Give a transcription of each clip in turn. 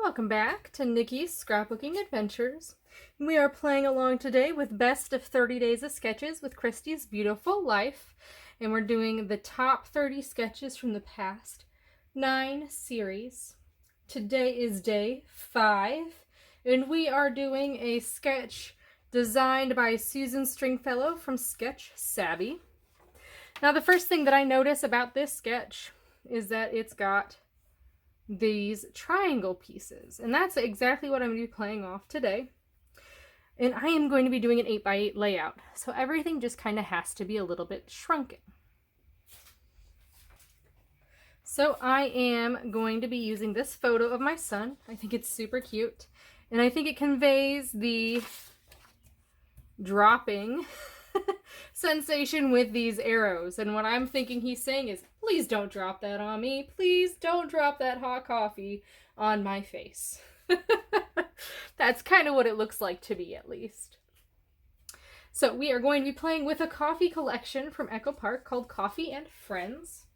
Welcome back to Nikki's Scrapbooking Adventures. We are playing along today with Best of 30 Days of Sketches with Christy's Beautiful Life. And we're doing the top 30 sketches from the past 9 series. Today is day 5. And we are doing a sketch designed by Susan Stringfellow from Sketch Savvy. Now the first thing that I notice about this sketch is that it's got these triangle pieces, and that's exactly what I'm going to be playing off today. And I am going to be doing an 8x8 layout, so everything just kind of has to be a little bit shrunken. So I am going to be using this photo of my son. I think it's super cute, and I think it conveys the dropping sensation with these arrows. And what I'm thinking he's saying is, please don't drop that on me. Please don't drop that hot coffee on my face. That's kind of what it looks like to me, at least. So we are going to be playing with a coffee collection from Echo Park called Coffee and Friends.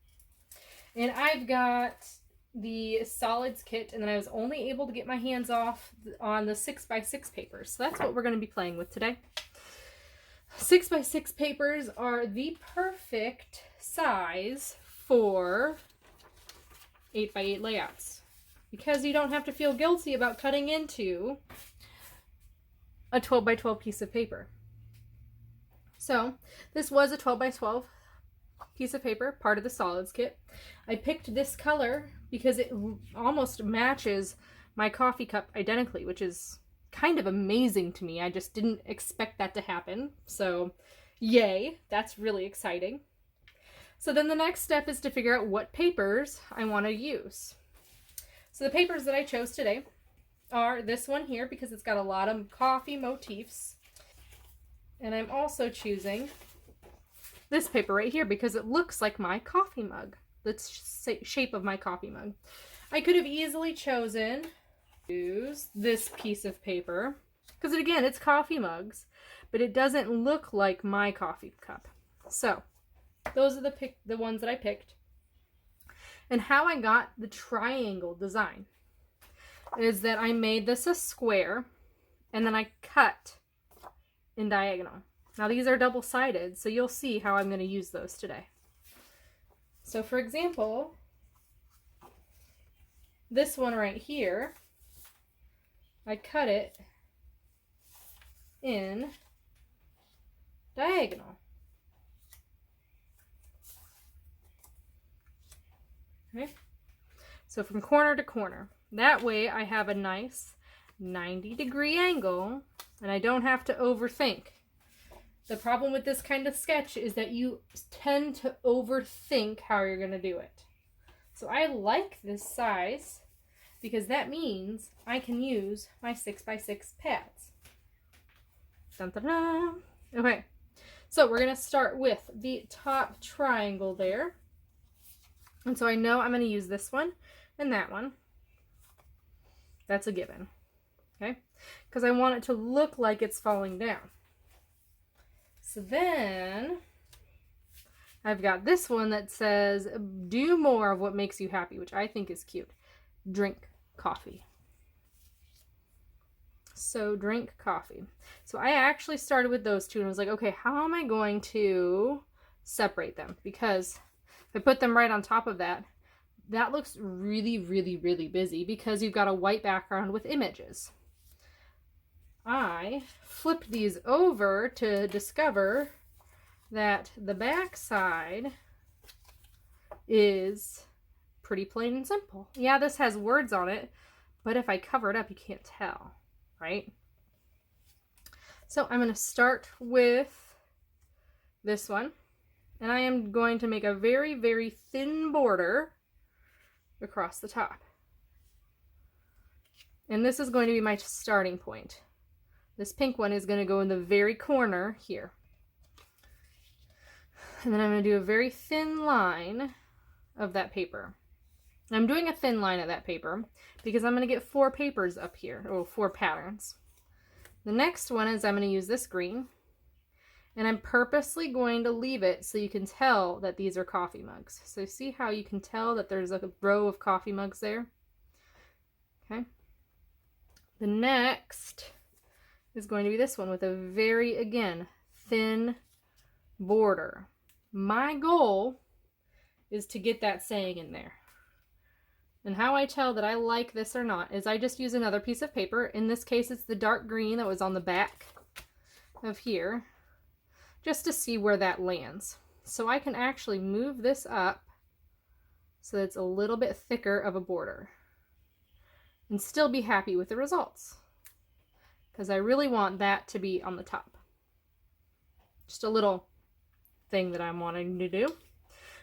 And I've got the solids kit, and then I was only able to get my hands off on the 6x6 papers. So that's what we're going to be playing with today. 6x6 papers are the perfect size for 8x8 layouts because you don't have to feel guilty about cutting into a 12x12 piece of paper. So this was a 12x12 piece of paper, part of the solids kit. I picked this color because it almost matches my coffee cup identically, which is kind of amazing to me. I just didn't expect that to happen. So yay, that's really exciting. So then the next step is to figure out what papers I want to use. So the papers that I chose today are this one here because it's got a lot of coffee motifs. And I'm also choosing this paper right here because it looks like my coffee mug, the shape of my coffee mug. I could have easily chosen use this piece of paper because again, it's coffee mugs, but it doesn't look like my coffee cup. So those are the ones that I picked. And how I got the triangle design is that I made this a square and then I cut in diagonal. Now these are double-sided, so you'll see how I'm going to use those today. So for example, this one right here, I cut it in diagonal. Okay, so from corner to corner. That way I have a nice 90-degree angle and I don't have to overthink. The problem with this kind of sketch is that you tend to overthink how you're going to do it. So I like this size because that means I can use my 6x6 pads. Dun, dun, dun. Okay, so we're going to start with the top triangle there. And so I know I'm going to use this one and that one. That's a given. Okay, because I want it to look like it's falling down. So then I've got this one that says, do more of what makes you happy, which I think is cute. Drink coffee. So drink coffee. So I actually started with those two and was like, okay, how am I going to separate them? Because if I put them right on top of that, that looks really, really, really busy because you've got a white background with images. I flipped these over to discover that the back side is pretty plain and simple. Yeah, this has words on it, but if I cover it up, you can't tell, right? So I'm going to start with this one, and I am going to make a very, very thin border across the top. And this is going to be my starting point. This pink one is going to go in the very corner here. And then I'm going to do a very thin line of that paper. And I'm doing a thin line of that paper because I'm going to get 4 papers up here, or 4 patterns. The next one is I'm going to use this green, and I'm purposely going to leave it so you can tell that these are coffee mugs. So see how you can tell that there's a row of coffee mugs there? Okay. The next is going to be this one with a very, again, thin border. My goal is to get that saying in there. And how I tell that I like this or not is I just use another piece of paper. In this case, it's the dark green that was on the back of here, just to see where that lands. So I can actually move this up so that it's a little bit thicker of a border and still be happy with the results, because I really want that to be on the top. Just a little thing that I'm wanting to do.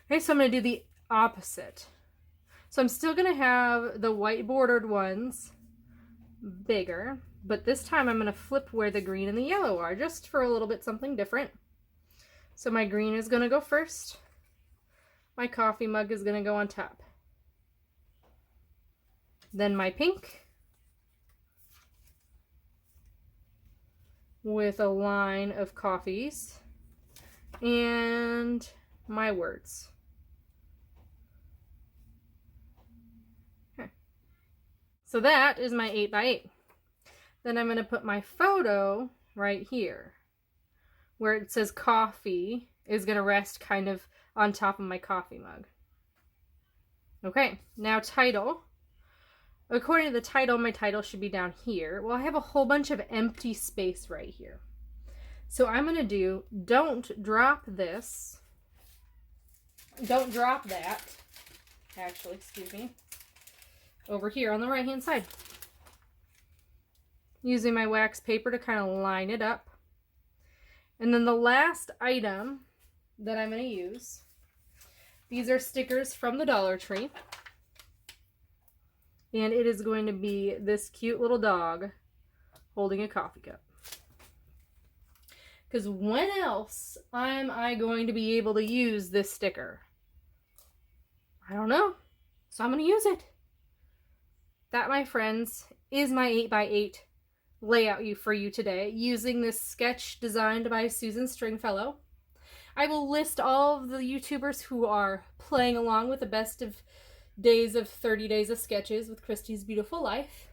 Okay, so I'm going to do the opposite. So I'm still going to have the white bordered ones bigger, but this time I'm going to flip where the green and the yellow are, just for a little bit something different. So my green is going to go first. My coffee mug is going to go on top. Then my pink with a line of coffees and my words. Okay. So that is my 8x8. Then I'm going to put my photo right here where it says coffee is going to rest kind of on top of my coffee mug. Okay, now title. According to the title, my title should be down here. Well, I have a whole bunch of empty space right here. So I'm going to do, don't drop this. Don't drop that. Actually, excuse me. Over here on the right-hand side. Using my wax paper to kind of line it up. And then the last item that I'm going to use, these are stickers from the Dollar Tree. And it is going to be this cute little dog holding a coffee cup. Because when else am I going to be able to use this sticker? I don't know. So I'm going to use it. That, my friends, is my 8x8 layout for you today, using this sketch designed by Susan Stringfellow. I will list all of the YouTubers who are playing along with the best of days of 30 days of sketches with Christy's Beautiful Life.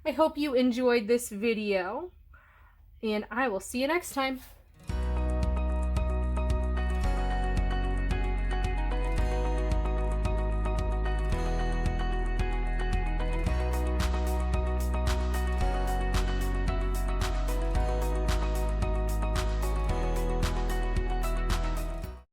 I hope you enjoyed this video, and I will see you next time.